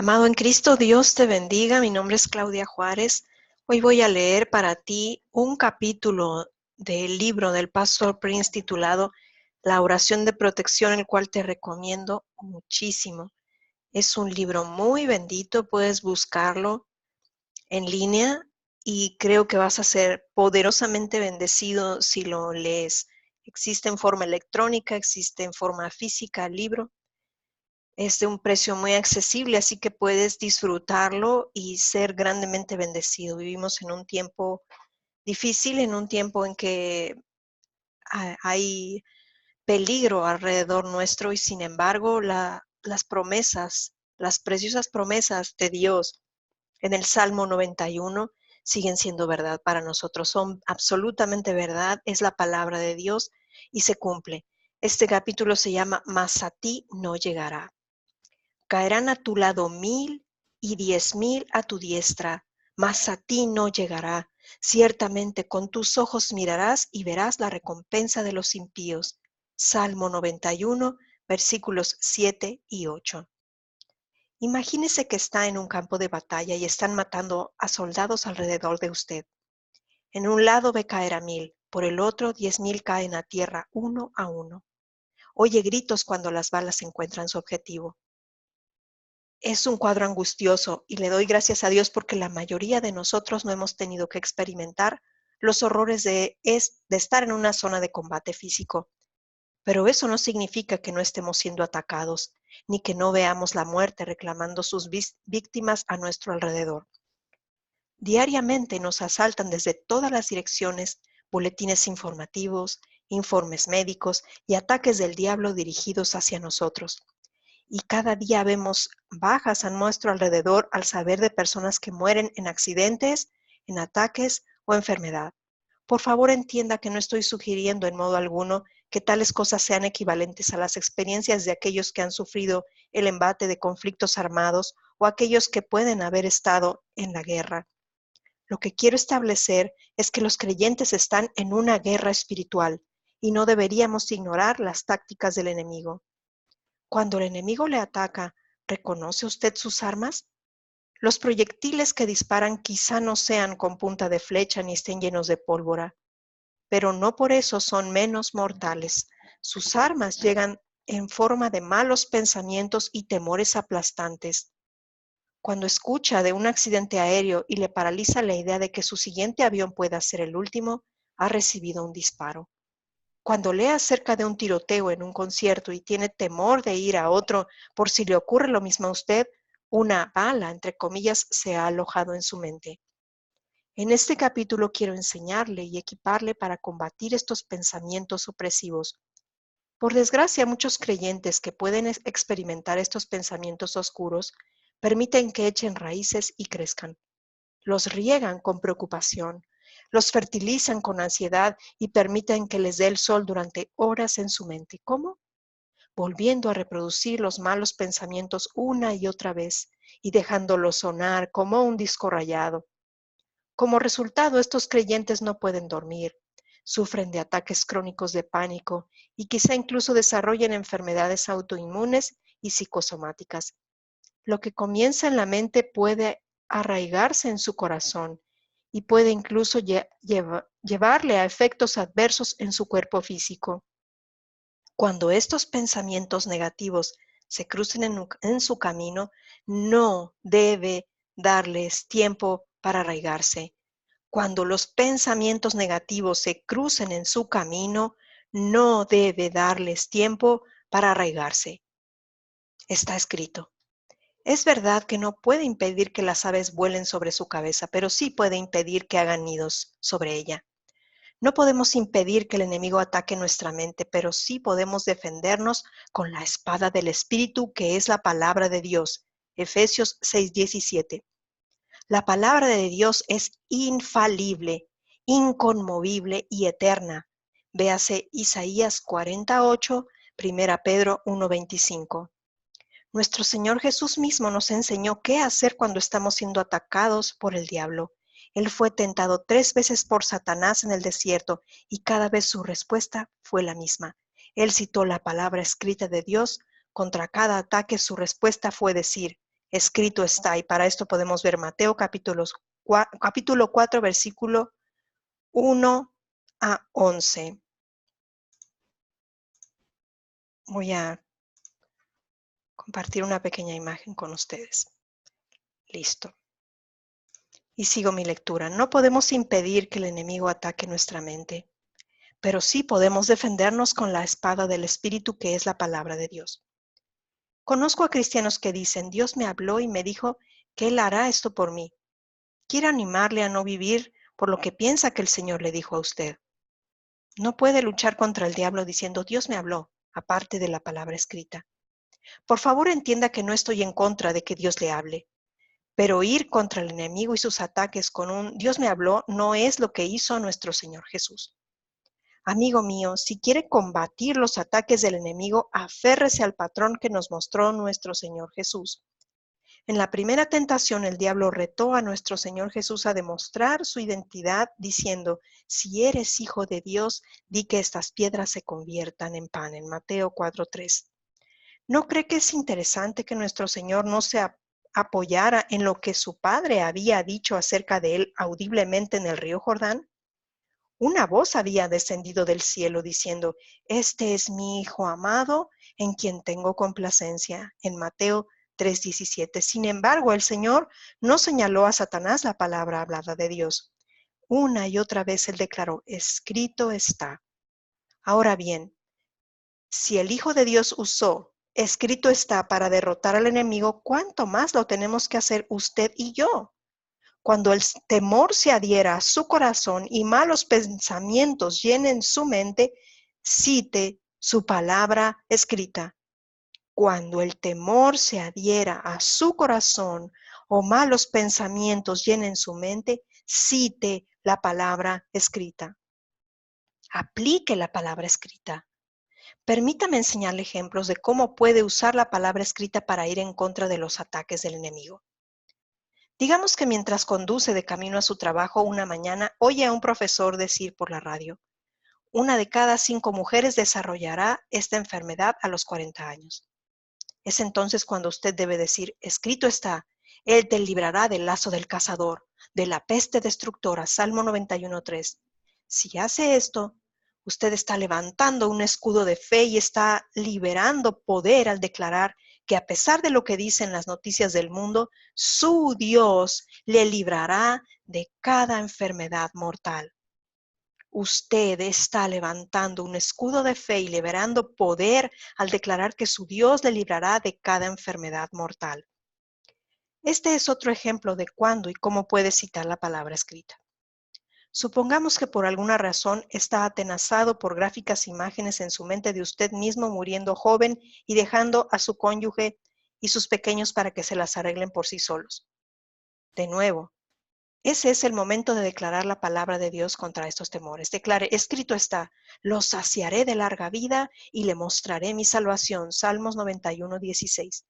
Amado en Cristo, Dios te bendiga. Mi nombre es Claudia Juárez. Hoy voy a leer para ti un capítulo del libro del Pastor Prince titulado La oración de protección, el cual te recomiendo muchísimo. Es un libro muy bendito, puedes buscarlo en línea y creo que vas a ser poderosamente bendecido si lo lees. Existe en forma electrónica, existe en forma física el libro. Es de un precio muy accesible, así que puedes disfrutarlo y ser grandemente bendecido. Vivimos en un tiempo difícil, en un tiempo en que hay peligro alrededor nuestro y sin embargo las promesas, las preciosas promesas de Dios en el Salmo 91 siguen siendo verdad para nosotros. Son absolutamente verdad, es la palabra de Dios y se cumple. Este capítulo se llama Mas a ti no llegará. Caerán a tu lado 1000 y 10,000 a tu diestra, mas a ti no llegará. Ciertamente con tus ojos mirarás y verás la recompensa de los impíos. Salmo 91, versículos 7 y 8. Imagínese que está en un campo de batalla y están matando a soldados alrededor de usted. En un lado ve caer a 1000, por el otro 10,000 caen a tierra uno a uno. Oye gritos cuando las balas encuentran su objetivo. Es un cuadro angustioso y le doy gracias a Dios porque la mayoría de nosotros no hemos tenido que experimentar los horrores de estar en una zona de combate físico. Pero eso no significa que no estemos siendo atacados, ni que no veamos la muerte reclamando sus víctimas a nuestro alrededor. Diariamente nos asaltan desde todas las direcciones boletines informativos, informes médicos y ataques del diablo dirigidos hacia nosotros. Y cada día vemos bajas a nuestro alrededor al saber de personas que mueren en accidentes, en ataques o enfermedad. Por favor, entienda que no estoy sugiriendo en modo alguno que tales cosas sean equivalentes a las experiencias de aquellos que han sufrido el embate de conflictos armados o aquellos que pueden haber estado en la guerra. Lo que quiero establecer es que los creyentes están en una guerra espiritual y no deberíamos ignorar las tácticas del enemigo. Cuando el enemigo le ataca, ¿reconoce usted sus armas? Los proyectiles que disparan quizá no sean con punta de flecha ni estén llenos de pólvora, pero no por eso son menos mortales. Sus armas llegan en forma de malos pensamientos y temores aplastantes. Cuando escucha de un accidente aéreo y le paraliza la idea de que su siguiente avión pueda ser el último, ha recibido un disparo. Cuando lee acerca de un tiroteo en un concierto y tiene temor de ir a otro por si le ocurre lo mismo a usted, una bala, entre comillas, se ha alojado en su mente. En este capítulo quiero enseñarle y equiparle para combatir estos pensamientos opresivos. Por desgracia, muchos creyentes que pueden experimentar estos pensamientos oscuros permiten que echen raíces y crezcan. Los riegan con preocupación, los fertilizan con ansiedad y permiten que les dé el sol durante horas en su mente. ¿Cómo? Volviendo a reproducir los malos pensamientos una y otra vez y dejándolos sonar como un disco rayado. Como resultado, estos creyentes no pueden dormir, sufren de ataques crónicos de pánico y quizá incluso desarrollen enfermedades autoinmunes y psicosomáticas. Lo que comienza en la mente puede arraigarse en su corazón y puede incluso llevarle a efectos adversos en su cuerpo físico. Cuando estos pensamientos negativos se crucen en su camino, no debe darles tiempo para arraigarse. Cuando los pensamientos negativos se crucen en su camino, no debe darles tiempo para arraigarse. Está escrito. Es verdad que no puede impedir que las aves vuelen sobre su cabeza, pero sí puede impedir que hagan nidos sobre ella. No podemos impedir que el enemigo ataque nuestra mente, pero sí podemos defendernos con la espada del Espíritu, que es la palabra de Dios. Efesios 6:17. La palabra de Dios es infalible, inconmovible y eterna. Véase Isaías 48, 1 Pedro 1:25. Nuestro Señor Jesús mismo nos enseñó qué hacer cuando estamos siendo atacados por el diablo. Él fue tentado 3 veces por Satanás en el desierto y cada vez su respuesta fue la misma. Él citó la palabra escrita de Dios. Contra cada ataque su respuesta fue decir, escrito está. Y para esto podemos ver Mateo capítulo 4, versículo 1 a 11. Voy a compartir una pequeña imagen con ustedes. Listo. Y sigo mi lectura. No podemos impedir que el enemigo ataque nuestra mente, pero sí podemos defendernos con la espada del Espíritu, que es la palabra de Dios. Conozco a cristianos que dicen: Dios me habló y me dijo que Él hará esto por mí. Quiero animarle a no vivir por lo que piensa que el Señor le dijo a usted. No puede luchar contra el diablo diciendo: Dios me habló, aparte de la palabra escrita. Por favor, entienda que no estoy en contra de que Dios le hable, pero ir contra el enemigo y sus ataques con un Dios me habló no es lo que hizo nuestro Señor Jesús. Amigo mío, si quiere combatir los ataques del enemigo, aférrese al patrón que nos mostró nuestro Señor Jesús. En la primera tentación, el diablo retó a nuestro Señor Jesús a demostrar su identidad diciendo: si eres hijo de Dios, di que estas piedras se conviertan en pan, en Mateo 4:3. ¿No cree que es interesante que nuestro Señor no se apoyara en lo que su Padre había dicho acerca de él audiblemente en el río Jordán? Una voz había descendido del cielo diciendo: este es mi Hijo amado, en quien tengo complacencia, en Mateo 3:17. Sin embargo, el Señor no señaló a Satanás la palabra hablada de Dios. Una y otra vez él declaró: escrito está. Ahora bien, si el Hijo de Dios usó escrito está para derrotar al enemigo, ¿cuánto más lo tenemos que hacer usted y yo? Cuando el temor se adhiera a su corazón y malos pensamientos llenen su mente, cite su palabra escrita. Cuando el temor se adhiera a su corazón o malos pensamientos llenen su mente, cite la palabra escrita. Aplique la palabra escrita. Permítame enseñarle ejemplos de cómo puede usar la palabra escrita para ir en contra de los ataques del enemigo. Digamos que mientras conduce de camino a su trabajo una mañana, oye a un profesor decir por la radio: una de cada 5 mujeres desarrollará esta enfermedad a los 40 años. Es entonces cuando usted debe decir: escrito está, Él te librará del lazo del cazador, de la peste destructora, Salmo 91:3. Si hace esto, usted está levantando un escudo de fe y está liberando poder al declarar que, a pesar de lo que dicen las noticias del mundo, su Dios le librará de cada enfermedad mortal. Usted está levantando un escudo de fe y liberando poder al declarar que su Dios le librará de cada enfermedad mortal. Este es otro ejemplo de cuándo y cómo puede citar la palabra escrita. Supongamos que por alguna razón está atenazado por gráficas imágenes en su mente de usted mismo muriendo joven y dejando a su cónyuge y sus pequeños para que se las arreglen por sí solos. De nuevo, ese es el momento de declarar la palabra de Dios contra estos temores. Declare: escrito está, lo saciaré de larga vida y le mostraré mi salvación. Salmos 91:16.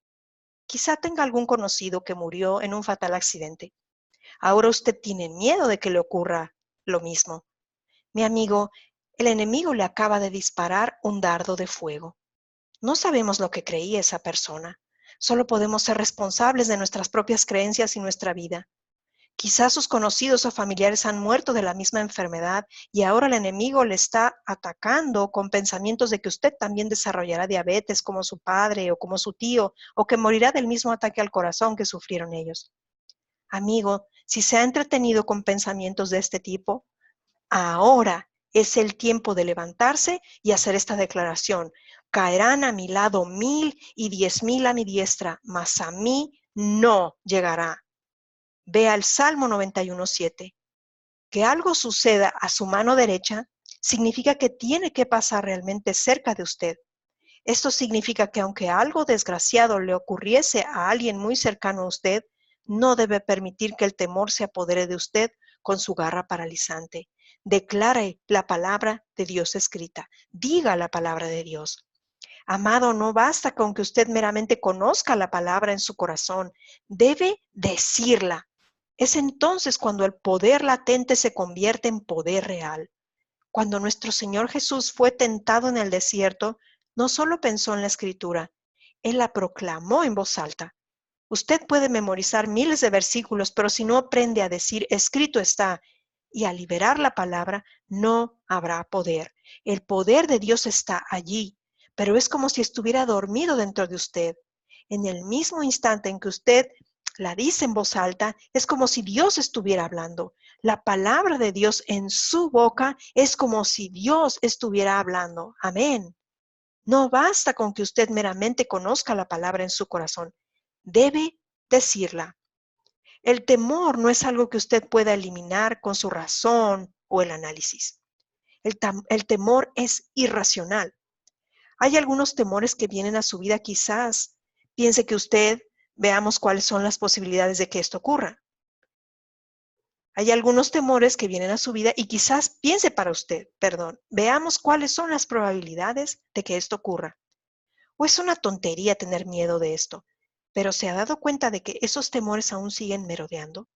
Quizá tenga algún conocido que murió en un fatal accidente. Ahora usted tiene miedo de que le ocurra lo mismo. Mi amigo, el enemigo le acaba de disparar un dardo de fuego. No sabemos lo que creía esa persona. Solo podemos ser responsables de nuestras propias creencias y nuestra vida. Quizás sus conocidos o familiares han muerto de la misma enfermedad y ahora el enemigo le está atacando con pensamientos de que usted también desarrollará diabetes como su padre o como su tío, o que morirá del mismo ataque al corazón que sufrieron ellos. Amigo, si se ha entretenido con pensamientos de este tipo, ahora es el tiempo de levantarse y hacer esta declaración: caerán a mi lado 1000 y 10,000 a mi diestra, mas a mí no llegará. Vea el Salmo 91:7. Que algo suceda a su mano derecha significa que tiene que pasar realmente cerca de usted. Esto significa que aunque algo desgraciado le ocurriese a alguien muy cercano a usted, no debe permitir que el temor se apodere de usted con su garra paralizante. Declare la palabra de Dios escrita. Diga la palabra de Dios. Amado, no basta con que usted meramente conozca la palabra en su corazón. Debe decirla. Es entonces cuando el poder latente se convierte en poder real. Cuando nuestro Señor Jesús fue tentado en el desierto, no solo pensó en la Escritura, Él la proclamó en voz alta. Usted puede memorizar miles de versículos, pero si no aprende a decir escrito está y a liberar la palabra, no habrá poder. El poder de Dios está allí, pero es como si estuviera dormido dentro de usted. En el mismo instante en que usted la dice en voz alta, es como si Dios estuviera hablando. La palabra de Dios en su boca es como si Dios estuviera hablando. Amén. No basta con que usted meramente conozca la palabra en su corazón. Debe decirla. El temor no es algo que usted pueda eliminar con su razón o el análisis. El temor es irracional. Hay algunos temores que vienen a su vida, quizás piense que usted, veamos cuáles son las posibilidades de que esto ocurra. Hay algunos temores que vienen a su vida y quizás piense para usted, veamos cuáles son las probabilidades de que esto ocurra. O es una tontería tener miedo de esto, pero ¿se ha dado cuenta de que esos temores aún siguen merodeando?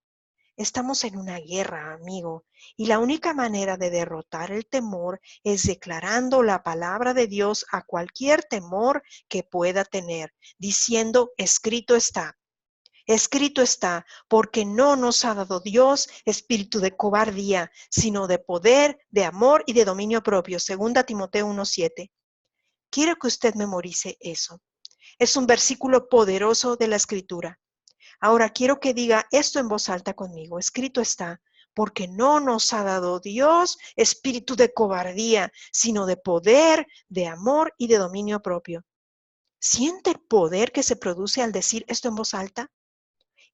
Estamos en una guerra, amigo, y la única manera de derrotar el temor es declarando la palabra de Dios a cualquier temor que pueda tener, diciendo, escrito está, porque no nos ha dado Dios espíritu de cobardía, sino de poder, de amor y de dominio propio. Segunda Timoteo 1:7. Quiero que usted memorice eso. Es un versículo poderoso de la Escritura. Ahora quiero que diga esto en voz alta conmigo. Escrito está, porque no nos ha dado Dios espíritu de cobardía, sino de poder, de amor y de dominio propio. ¿Siente el poder que se produce al decir esto en voz alta?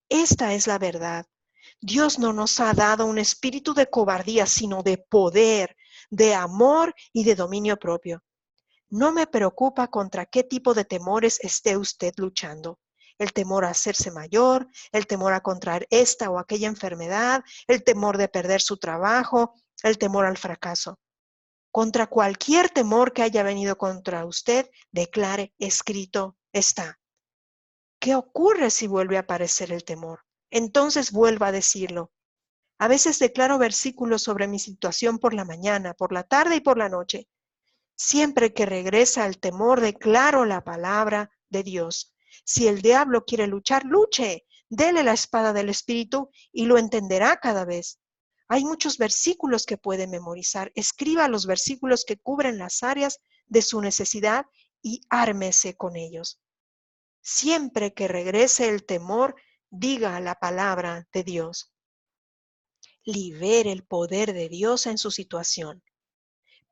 Esta es la verdad. Dios no nos ha dado un espíritu de cobardía, sino de poder, de amor y de dominio propio. No me preocupa contra qué tipo de temores esté usted luchando. El temor a hacerse mayor, el temor a contraer esta o aquella enfermedad, el temor de perder su trabajo, el temor al fracaso. Contra cualquier temor que haya venido contra usted, declare, escrito está. ¿Qué ocurre si vuelve a aparecer el temor? Entonces vuelva a decirlo. A veces declaro versículos sobre mi situación por la mañana, por la tarde y por la noche. Siempre que regresa el temor, declaro la palabra de Dios. Si el diablo quiere luchar, luche. Dele la espada del Espíritu y lo entenderá cada vez. Hay muchos versículos que puede memorizar. Escriba los versículos que cubren las áreas de su necesidad y ármese con ellos. Siempre que regrese el temor, diga la palabra de Dios. Libere el poder de Dios en su situación.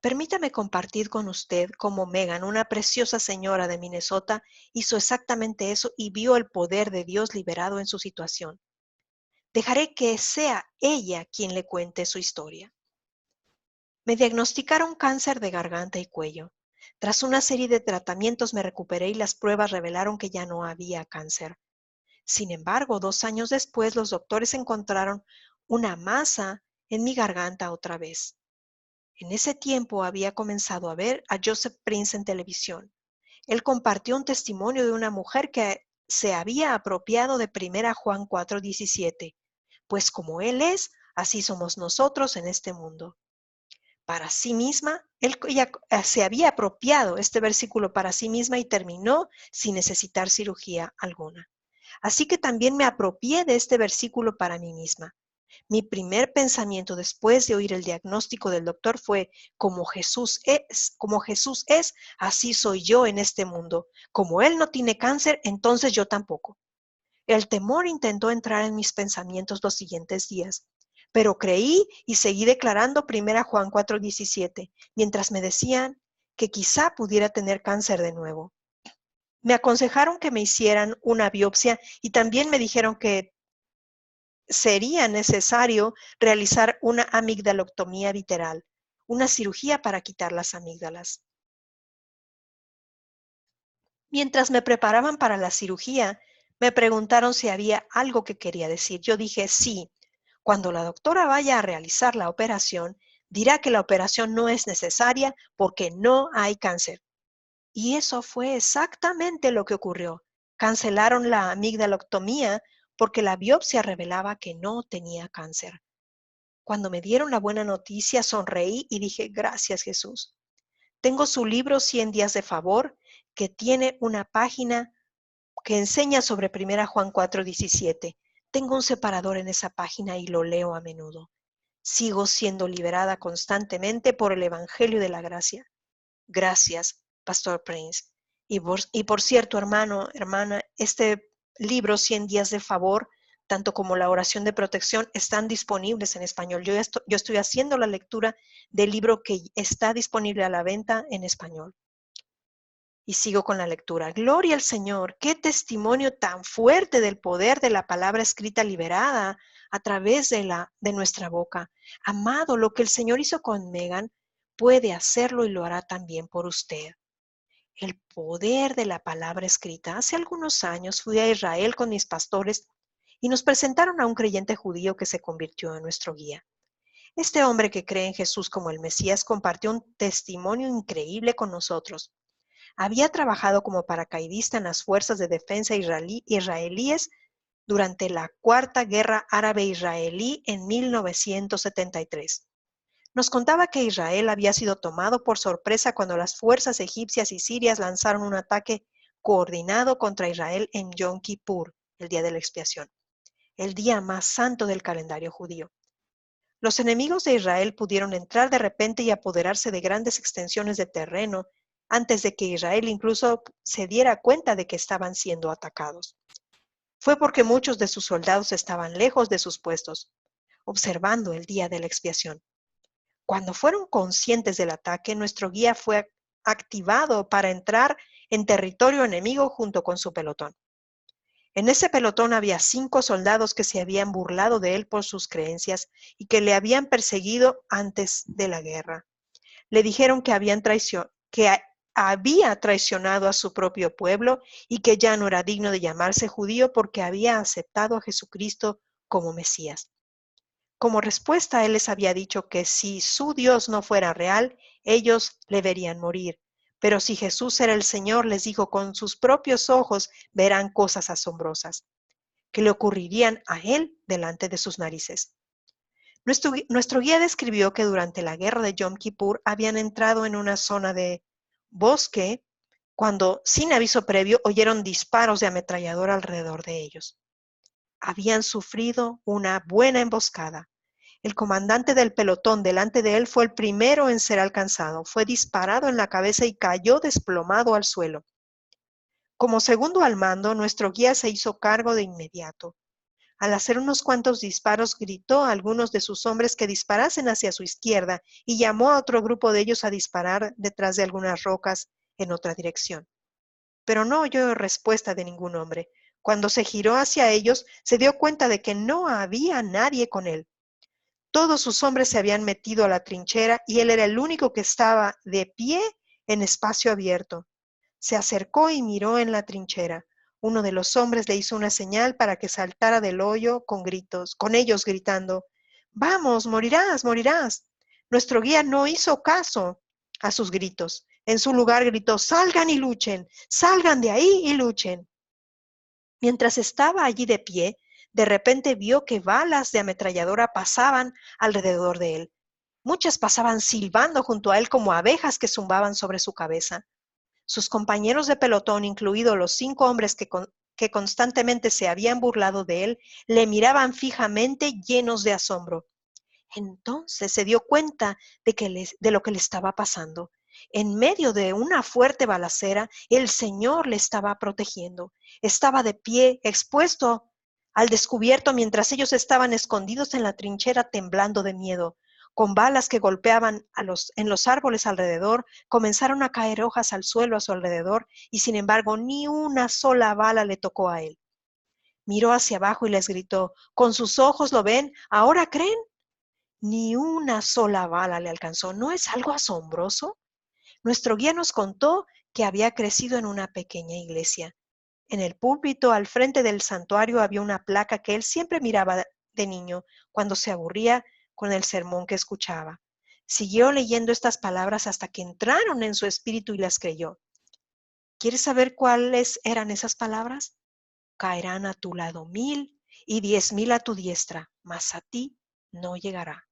Permítame compartir con usted cómo Megan, una preciosa señora de Minnesota, hizo exactamente eso y vio el poder de Dios liberado en su situación. Dejaré que sea ella quien le cuente su historia. Me diagnosticaron cáncer de garganta y cuello. Tras una serie de tratamientos me recuperé y las pruebas revelaron que ya no había cáncer. Sin embargo, 2 años después, los doctores encontraron una masa en mi garganta otra vez. En ese tiempo había comenzado a ver a Joseph Prince en televisión. Él compartió un testimonio de una mujer que se había apropiado de 1 Juan 4:17, pues como Él es, así somos nosotros en este mundo. Para sí misma, ella se había apropiado este versículo para sí misma y terminó sin necesitar cirugía alguna. Así que también me apropié de este versículo para mí misma. Mi primer pensamiento después de oír el diagnóstico del doctor fue, como Jesús es, así soy yo en este mundo. Como Él no tiene cáncer, entonces yo tampoco. El temor intentó entrar en mis pensamientos los siguientes días, pero creí y seguí declarando 1 Juan 4:17, mientras me decían que quizá pudiera tener cáncer de nuevo. Me aconsejaron que me hicieran una biopsia y también me dijeron que sería necesario realizar una amigdaloctomía visceral, una cirugía para quitar las amígdalas. Mientras me preparaban para la cirugía, me preguntaron si había algo que quería decir. Yo dije sí. Cuando la doctora vaya a realizar la operación, dirá que la operación no es necesaria porque no hay cáncer. Y eso fue exactamente lo que ocurrió. Cancelaron la amigdaloctomía porque la biopsia revelaba que no tenía cáncer. Cuando me dieron la buena noticia, sonreí y dije, gracias Jesús. Tengo su libro 100 días de favor, que tiene una página que enseña sobre 1 Juan 4:17. Tengo un separador en esa página y lo leo a menudo. Sigo siendo liberada constantemente por el Evangelio de la Gracia. Gracias, Pastor Prince. Y por cierto, hermano, hermana, este libro, 100 días de favor, tanto como la oración de protección, están disponibles en español. Yo estoy haciendo la lectura del libro que está disponible a la venta en español. Y sigo con la lectura. Gloria al Señor. Qué testimonio tan fuerte del poder de la palabra escrita liberada a través de nuestra boca. Amado, lo que el Señor hizo con Megan, puede hacerlo y lo hará también por usted. El poder de la palabra escrita. Hace algunos años fui a Israel con mis pastores y nos presentaron a un creyente judío que se convirtió en nuestro guía. Este hombre que cree en Jesús como el Mesías compartió un testimonio increíble con nosotros. Había trabajado como paracaidista en las fuerzas de defensa israelíes durante la Cuarta Guerra Árabe-Israelí en 1973. Nos contaba que Israel había sido tomado por sorpresa cuando las fuerzas egipcias y sirias lanzaron un ataque coordinado contra Israel en Yom Kippur, el día de la expiación, el día más santo del calendario judío. Los enemigos de Israel pudieron entrar de repente y apoderarse de grandes extensiones de terreno antes de que Israel incluso se diera cuenta de que estaban siendo atacados. Fue porque muchos de sus soldados estaban lejos de sus puestos, observando el día de la expiación. Cuando fueron conscientes del ataque, nuestro guía fue activado para entrar en territorio enemigo junto con su pelotón. En ese pelotón había 5 soldados que se habían burlado de él por sus creencias y que le habían perseguido antes de la guerra. Le dijeron que había traicionado a su propio pueblo y que ya no era digno de llamarse judío porque había aceptado a Jesucristo como Mesías. Como respuesta, él les había dicho que si su Dios no fuera real, ellos le verían morir. Pero si Jesús era el Señor, les dijo, con sus propios ojos verán cosas asombrosas que le ocurrirían a él delante de sus narices. Nuestro guía describió que durante la guerra de Yom Kippur habían entrado en una zona de bosque cuando, sin aviso previo, oyeron disparos de ametralladora alrededor de ellos. Habían sufrido una buena emboscada. El comandante del pelotón delante de él fue el primero en ser alcanzado. Fue disparado en la cabeza y cayó desplomado al suelo. Como segundo al mando, nuestro guía se hizo cargo de inmediato. Al hacer unos cuantos disparos, gritó a algunos de sus hombres que disparasen hacia su izquierda y llamó a otro grupo de ellos a disparar detrás de algunas rocas en otra dirección. Pero no oyó respuesta de ningún hombre. Cuando se giró hacia ellos, se dio cuenta de que no había nadie con él. Todos sus hombres se habían metido a la trinchera y él era el único que estaba de pie en espacio abierto. Se acercó y miró en la trinchera. Uno de los hombres le hizo una señal para que saltara del hoyo con ellos gritando, «Vamos, morirás, morirás». Nuestro guía no hizo caso a sus gritos. En su lugar gritó, «Salgan y luchen, salgan de ahí y luchen». Mientras estaba allí de pie, de repente vio que balas de ametralladora pasaban alrededor de él. Muchas pasaban silbando junto a él como abejas que zumbaban sobre su cabeza. Sus compañeros de pelotón, incluidos los 5 hombres que constantemente se habían burlado de él, le miraban fijamente llenos de asombro. Entonces se dio cuenta de lo que le estaba pasando. En medio de una fuerte balacera, el Señor le estaba protegiendo. Estaba de pie, expuesto al descubierto mientras ellos estaban escondidos en la trinchera temblando de miedo. Con balas que golpeaban en los árboles alrededor, comenzaron a caer hojas al suelo a su alrededor y sin embargo ni una sola bala le tocó a él. Miró hacia abajo y les gritó, «¿Con sus ojos lo ven? ¿Ahora creen?». Ni una sola bala le alcanzó. ¿No es algo asombroso? Nuestro guía nos contó que había crecido en una pequeña iglesia. En el púlpito, al frente del santuario, había una placa que él siempre miraba de niño cuando se aburría con el sermón que escuchaba. Siguió leyendo estas palabras hasta que entraron en su espíritu y las creyó. ¿Quieres saber cuáles eran esas palabras? Caerán a tu lado 1000 y 10,000 a tu diestra, mas a ti no llegará.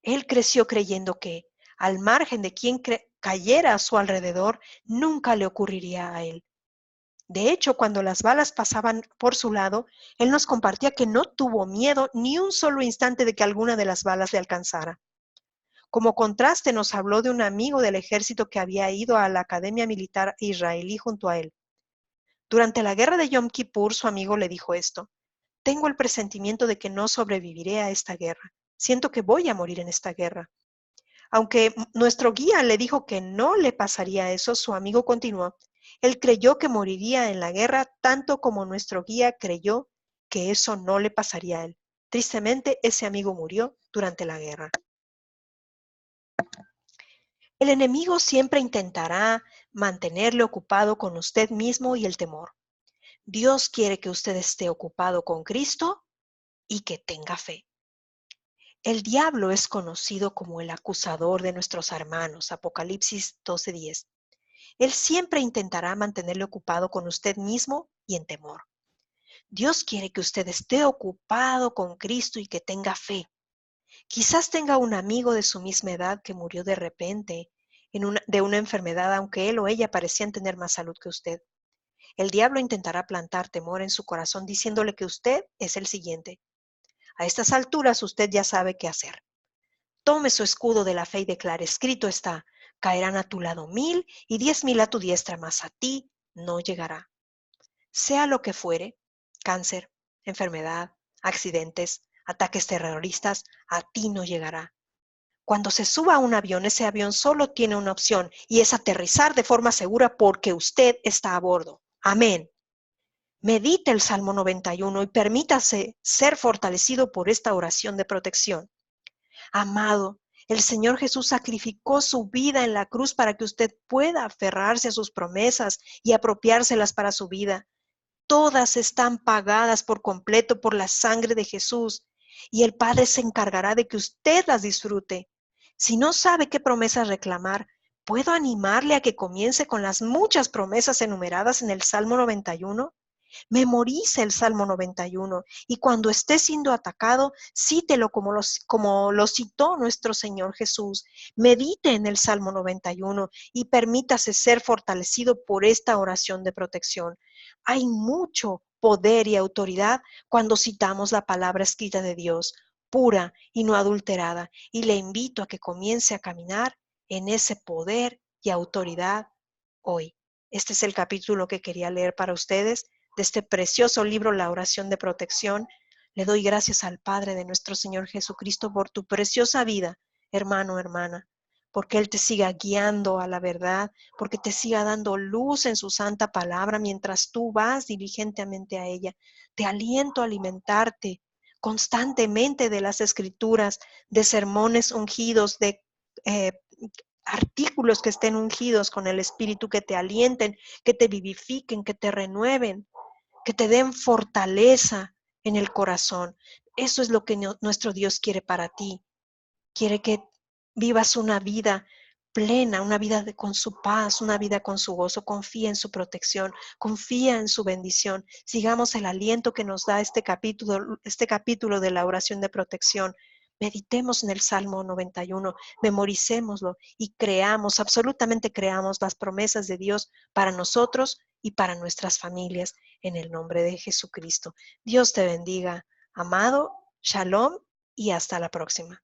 Él creció creyendo que, al margen de quien cayera a su alrededor, nunca le ocurriría a él. De hecho, cuando las balas pasaban por su lado, él nos compartía que no tuvo miedo ni un solo instante de que alguna de las balas le alcanzara. Como contraste, nos habló de un amigo del ejército que había ido a la academia militar israelí junto a él. Durante la guerra de Yom Kippur, su amigo le dijo esto: tengo el presentimiento de que no sobreviviré a esta guerra. Siento que voy a morir en esta guerra. Aunque nuestro guía le dijo que no le pasaría eso, su amigo continuó: él creyó que moriría en la guerra tanto como nuestro guía creyó que eso no le pasaría a él. Tristemente, ese amigo murió durante la guerra. El enemigo siempre intentará mantenerle ocupado con usted mismo y el temor. Dios quiere que usted esté ocupado con Cristo y que tenga fe. El diablo es conocido como el acusador de nuestros hermanos, Apocalipsis 12:10. Él siempre intentará mantenerle ocupado con usted mismo y en temor. Dios quiere que usted esté ocupado con Cristo y que tenga fe. Quizás tenga un amigo de su misma edad que murió de repente de una enfermedad, aunque él o ella parecían tener más salud que usted. El diablo intentará plantar temor en su corazón diciéndole que usted es el siguiente. A estas alturas usted ya sabe qué hacer. Tome su escudo de la fe y declare: escrito está, caerán a tu lado 1000 y 10,000 a tu diestra, mas a ti no llegará. Sea lo que fuere, cáncer, enfermedad, accidentes, ataques terroristas, a ti no llegará. Cuando se suba a un avión, ese avión solo tiene una opción y es aterrizar de forma segura porque usted está a bordo. Amén. Medite el Salmo 91 y permítase ser fortalecido por esta oración de protección. Amado, el Señor Jesús sacrificó su vida en la cruz para que usted pueda aferrarse a sus promesas y apropiárselas para su vida. Todas están pagadas por completo por la sangre de Jesús y el Padre se encargará de que usted las disfrute. Si no sabe qué promesas reclamar, ¿puedo animarle a que comience con las muchas promesas enumeradas en el Salmo 91? Memorice el Salmo 91 y cuando esté siendo atacado, cítelo como lo citó nuestro Señor Jesús. Medite en el Salmo 91 y permítase ser fortalecido por esta oración de protección. Hay mucho poder y autoridad cuando citamos la palabra escrita de Dios, pura y no adulterada, y le invito a que comience a caminar en ese poder y autoridad hoy. Este es el capítulo que quería leer para ustedes de este precioso libro, La oración de protección. Le doy gracias al Padre de nuestro Señor Jesucristo por tu preciosa vida, hermano, hermana, porque Él te siga guiando a la verdad, porque te siga dando luz en su santa palabra mientras tú vas diligentemente a ella. Te aliento a alimentarte constantemente de las escrituras, de sermones ungidos, de eh, artículos que estén ungidos con el Espíritu, que te alienten, que te vivifiquen, que te renueven, que te den fortaleza en el corazón. Eso es lo que nuestro Dios quiere para ti. Quiere que vivas una vida plena, una vida con su paz, una vida con su gozo. Confía en su protección, confía en su bendición. Sigamos el aliento que nos da este capítulo de la oración de protección. Meditemos en el Salmo 91, memoricémoslo y creamos, absolutamente creamos las promesas de Dios para nosotros y para nuestras familias, en el nombre de Jesucristo. Dios te bendiga, amado. Shalom y hasta la próxima.